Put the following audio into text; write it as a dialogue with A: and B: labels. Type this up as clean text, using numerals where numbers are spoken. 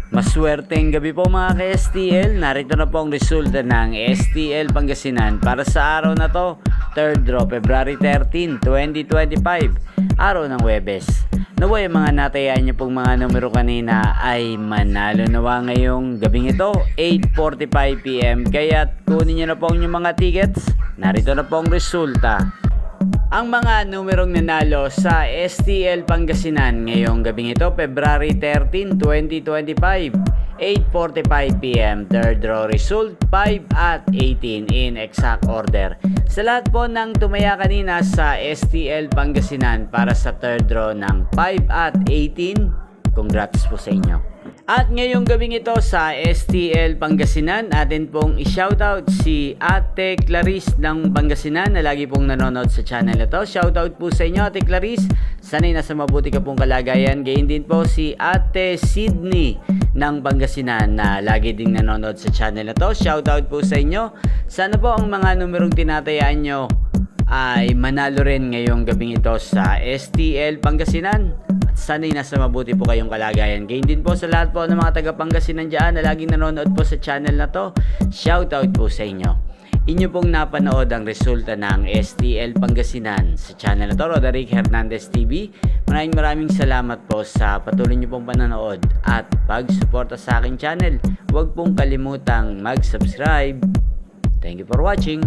A: Maswerteng gabi po mga ka-STL. Narito na po ang resulta ng STL Pangasinan para sa araw na to, 3rd draw, February 13, 2025, araw ng Huwebes. Naway mga natayaan niyo pong mga numero kanina ay manalo nawa ngayong gabing ito, 8:45 PM. Kaya kunin niyo na po ang inyong mga tickets. Narito na po ang resulta. Ang mga numerong nanalo sa STL Pangasinan ngayong gabing ito, February 13, 2025, 8:45 PM. Third draw result, 5 at 18 in exact order. Sa lahat po ng tumaya kanina sa STL Pangasinan para sa third draw ng 5 at 18, congrats po sa inyo. At ngayong gabing ito sa STL Pangasinan, atin pong i-shoutout si Ate Clarice ng Pangasinan na lagi pong nanonood sa channel na to. Shoutout po sa inyo Ate Clarice, sana'y nasa mabuti ka pong kalagayan. Gayun din po si Ate Sydney ng Pangasinan na lagi ding nanonood sa channel na to. Shoutout po sa inyo. Sana po ang mga numerong tinatayaan nyo ay manalo rin ngayong gabing ito sa STL Pangasinan. Sana'y nasa mabuti po kayong kalagayan. Gayun din po sa lahat po ng mga taga Pangasinan dyan na laging nanonood po sa channel na to. Shoutout po sa inyo. Inyo pong napanood ang resulta ng STL Pangasinan sa channel na to, Roderick Hernandez TV. Maraming salamat po sa patuloy nyo pong panonood at pagsuporta sa aking channel. Huwag pong kalimutang mag-subscribe. Thank you for watching.